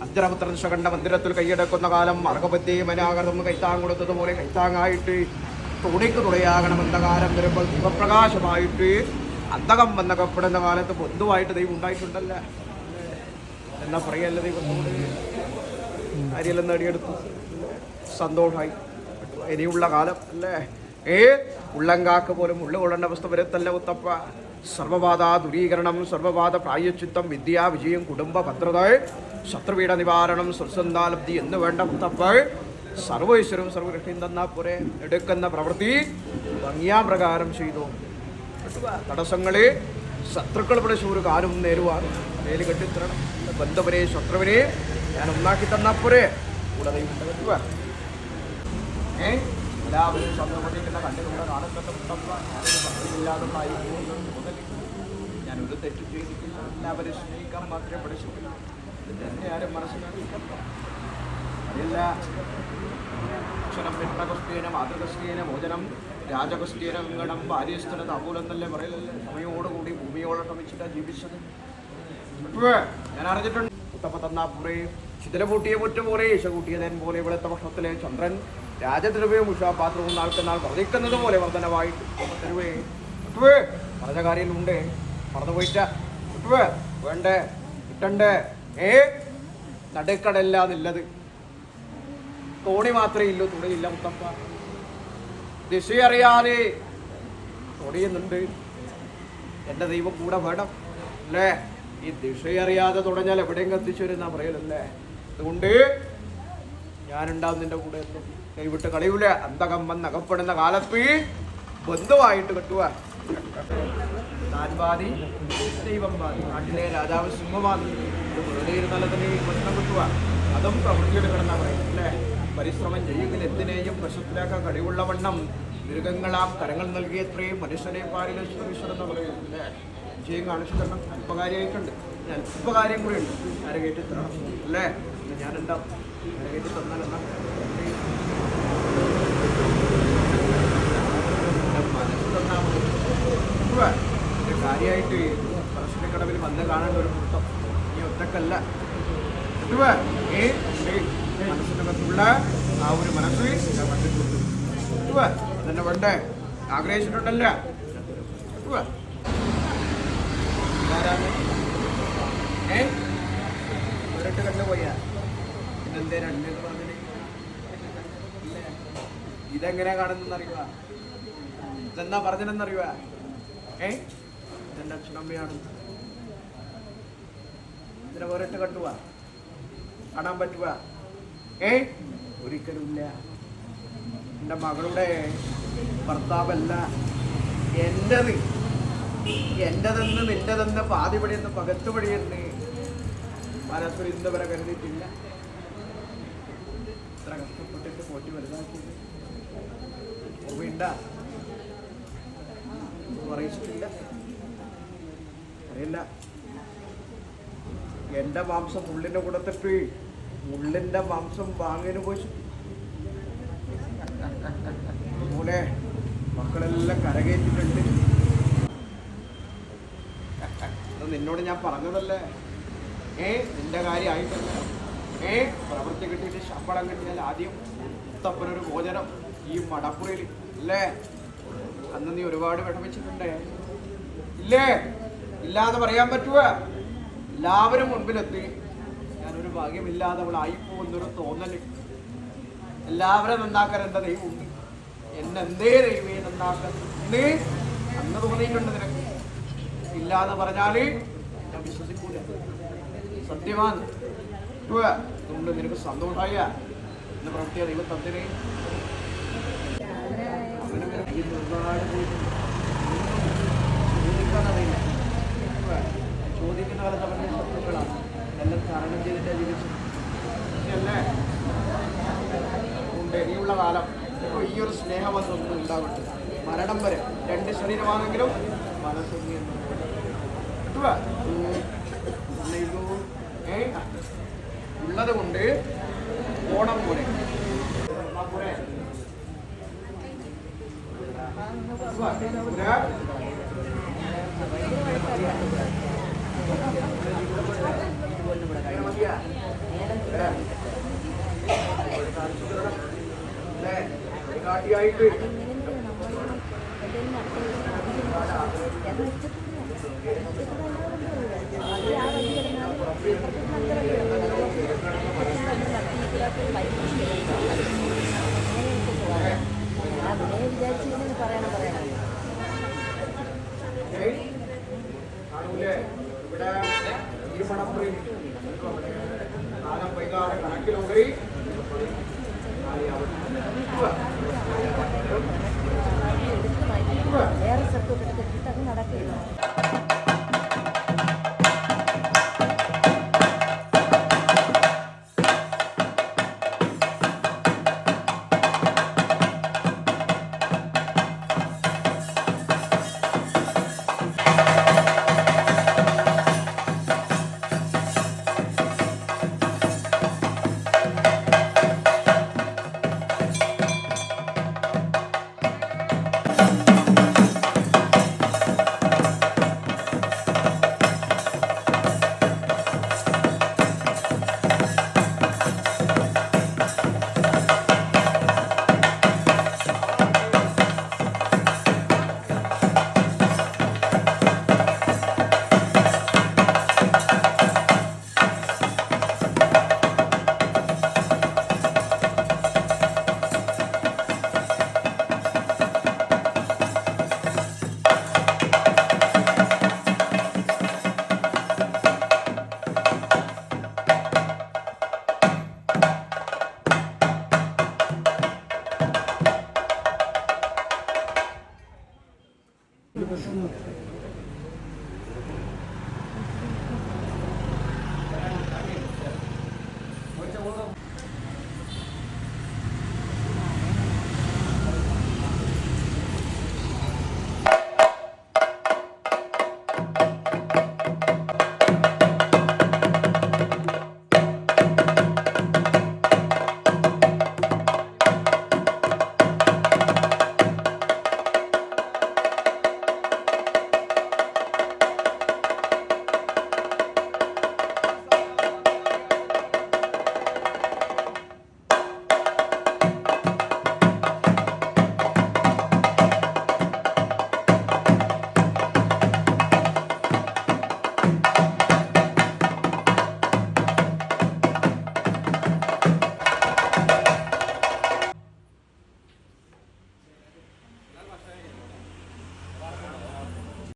അഞ്ചരപുത്രൻ ശകണ്ഠ മന്ദിരത്തിൽ കൈയടക്കുന്ന കാലം അർഹപത്തി മനാകർന്ന് കൈത്താങ് കൊടുത്തതുപോലെ കൈത്താങ്ങായിട്ട് തുണിക്ക് തുണയാകണമെന്ന കാലം വരുമ്പോൾ ദീപപ്രകാശമായിട്ട് അന്തകം വന്നകപ്പെടുന്ന കാലത്ത് ബന്ധുവായിട്ട് ദൈവം ഉണ്ടായിട്ടുണ്ടല്ല എന്നാ പറയല്ല ദൈവത്തോട് അരിയെല്ലാം നേടിയെടുത്തു സന്തോഷമായി ഇനിയുള്ള കാലം അല്ലേ ഉള്ളങ്കാക്ക് പോലും ഉള്ളുകൊള്ളേണ്ട അവസ്ഥ വരത്തല്ല ഉത്തപ്പ സർവബാധ ദുരീകരണം സർവബാധ പ്രായച്ചിത്തം വിദ്യാ വിജയം കുടുംബ ഭദ്രത ശത്രുപീഠ നിവാരണം സ്വസന്താലബ്ധി എന്ന് വേണ്ട ഉത്തപ്പ സർവൈശ്വരും സർവകൃഷ്ണയും തന്നാ പോരെ എടുക്കുന്ന പ്രവൃത്തി ഭംഗിയാപ്രകാരം ചെയ്തു തടസ്സങ്ങളെ ശത്രുക്കൾ പിടിച്ച് ഒരു കാലും നേരുവാൻ മേല് കെട്ടിത്തരണം ബന്ധവരെ ശത്രുവിനെ ഞാൻ ഒന്നാക്കി തന്നാ പോരെ കൂടെ എല്ലാവരും സന്തോഷിക്കുന്ന കണ്ണിലൂടെ കാണുന്നില്ലാതെന്നായി ഞാനൊരു തെറ്റ് ചെയ്തിട്ടില്ല എല്ലാവരും സ്നേഹിക്കാൻ മാത്രമേ പഠിച്ചിട്ടില്ല എന്നെ ആരും മനസ്സിലാക്കിയില്ല അതില്ല അക്ഷരം പിണ്ടകസ്തീന മാതൃകസ്തീന മോചനം രാജകസ്തീന വെങ്കടം ഭാര്യസ്ഥന താപൂലം എന്നല്ലേ പറയലല്ലേ സമയോടുകൂടി ഭൂമിയോളം ശ്രമിച്ചിട്ടാണ് ജീവിച്ചത് ഞാൻ അറിഞ്ഞിട്ടുണ്ട് കുട്ടപ്പ തന്നാ പോലെ ചിതലപൂട്ടിയ മുറ്റ പോലെ ഈശകൂട്ടിയതൻ പോലെ വെളുത്ത വർഷത്തിലെ ചന്ദ്രൻ രാജദ്രവ്യവും ഉഷാപാത്രവും നാൾക്കെന്നാൾ വർദ്ധിക്കുന്നത് പോലെ വർധനവായിട്ട് തരുവേ കിട്ടുവേ പറഞ്ഞ കാര്യമുണ്ട് മറന്നു പോയിട്ട കിട്ടുവേ വേണ്ടേ കിട്ടണ്ടേ നടുക്കടല്ലാന്നുള്ളത് തോണി മാത്രമേ ഇല്ലൂ തുണിയില്ല മുത്തപ്പ ദിശയറിയാതെ തുണിയുന്നുണ്ട് എൻ്റെ ദൈവം കൂടെ വേണം അല്ലേ ഈ ദിശയറിയാതെ തുടങ്ങിയാൽ എവിടെയും കത്തിച്ചു വരുന്നാ പറയലല്ലേ അതുകൊണ്ട് ഞാനുണ്ടാവും നിന്റെ കൂടെ എത്തും കൈവിട്ട് കളിയൂല അന്തകം വന്നകപ്പെടുന്ന കാലത്ത് ബന്ധുവായിട്ട് കെട്ടുക താൻ ബാധി ദൈവം ബാധി നാട്ടിലെ രാജാവ് സിംഹവാദി വെറുതെ ഇരുന്നാലും തന്നെ ഈ പ്രശ്നം കിട്ടുക അതും പ്രവൃത്തിയെടുക്കണമെന്നാ പറയുന്നത് അല്ലേ പരിശ്രമം ചെയ്യുമെങ്കിൽ എന്തിനേയും വശത്തിലാക്കാൻ കഴിവുള്ളവണ്ണം മൃഗങ്ങളാം കരങ്ങൾ നൽകിയത്രയും മനുഷ്യനെ പാരിലേശ്വരീശ്വരൻ എന്ന് പറയുന്നത് അല്ലേ വിജയം കാണിച്ചു തരണം അല്പകാര്യമായിട്ടുണ്ട് അല്പകാര്യം കൂടി ഉണ്ട് ആരെ കയറ്റി തരണം അല്ലേ ഞാനുണ്ടാവും ആരെ കയറ്റി തന്നാൽ എന്നാ മനസ്സ് തന്നാൽ മതി കാര്യമായിട്ട് പറശ്ശിനിക്കടവിൽ വന്ന് കാണേണ്ട ഒരു പുസ്തകം ഈ ഒറ്റക്കല്ല മനസ്സിനകത്തുള്ള ആ ഒരു മനസ്സ് ഞാൻ കണ്ടിട്ടുണ്ട് അതെന്നെ വേണ്ടേ ആഗ്രഹിച്ചിട്ടുണ്ടല്ല ഒരിട്ട് കണ്ടുപോയാ പിന്നെന്തേ രണ്ടെന്ന് പറഞ്ഞില്ലേ ഇതെങ്ങനെയാ കാണുന്നറിയുക ഇതെന്നാ പറഞ്ഞതെന്നറിയുക ഇതെന്റെ അച്ഛനമ്മയാണ് ഇതിനെ വേറിട്ട് കണ്ടുപോവാ കാണാൻ പറ്റുക ഒരിക്കലുമില്ല എൻ്റെ മകളുടെ ഭർത്താവല്ല എന്റെതെന്ന് നിന്റെതെന്ന് പാതിപടിയെന്ന് പകത്തുപടിയെന്ന് മനസ്സിൽ ഇന്ന് വരെ കരുതിയിട്ടില്ല ഇത്ര കഷ്ടപ്പെട്ടിട്ട് പോറ്റി വലുതാക്കിയത് ഓർമ്മയുണ്ട അറിയിച്ചിട്ടില്ല അറിയില്ല എൻ്റെ മാംസം മുള്ളിൻ്റെ കൂടത്തിട്ട് മുള്ളിൻ്റെ മാംസം വാങ്ങിന് പോയി അതുപോലെ മക്കളെല്ലാം കരകയറ്റിട്ടുണ്ട് അത് നിന്നോട് ഞാൻ പറഞ്ഞതല്ലേ നിന്റെ കാര്യമായിട്ടല്ല പ്രവൃത്തി കിട്ടിയിട്ട് ശമ്പളം കിട്ടിയാൽ ആദ്യം മുത്തപ്പനൊരു ഭോജനം ഈ മടപ്പുറയിൽ അല്ലേ അന്ന് നീ ഒരുപാട് വിഷമിച്ചിട്ടുണ്ടേ ഇല്ലേ ഇല്ലാതെ പറയാൻ പറ്റുക എല്ലാവരും മുൻപിലെത്തി ഞാനൊരു ഭാഗ്യമില്ലാത്തവളായിപ്പോന്നൊരു തോന്നല് എല്ലാവരും നന്നാക്കാൻ എൻ്റെ ദൈവമുണ്ട് എന്നെന്തേ ദൈവേ നന്നാക്കാൻ അന്ന് തോന്നിയിട്ടുണ്ട് നിനക്ക് ഇല്ലാന്ന് പറഞ്ഞാല് ഞാൻ വിശ്വസിക്കൂല സത്യമാണ് അതുകൊണ്ട് നിനക്ക് സന്തോഷമായ എന്ന് പ്രവൃത്തിയ ദൈവത്തത്തിന് ഒരുപാട് ചോദിക്കാനറിയില്ല ചോദിക്കുന്ന കാലത്ത് അവരുടെ ശത്രുക്കളാണ് എല്ലാം തരണം ചെയ്തിട്ട് ജീവിച്ചു അല്ലേ അതുകൊണ്ട് ഇനിയുള്ള കാലം ഇപ്പോൾ ഈ ഒരു സ്നേഹബന്ധമൊന്നും ഉണ്ടാവട്ടെ മരണം വരെ രണ്ട് ശരീരമാണെങ്കിലും മനസ്സൊന്നും ഉള്ളത് കൊണ്ട് ഓണം പോലെ ഫുട്ബോളിന് ഇവിടെ കഴിഞ്ഞു നേരം കാട്ടിയായിട്ട് വിചാരിച്ചിരുന്നു പറയണം കാണൂലേ ഇവിടെ ഇരുമണപ്പുറം കാലം വൈകാതെ കണക്കിലൂടെ വേറെ സ്ഥലത്തോട്ട് എടുത്തിട്ട് അത് നടക്കില്ല.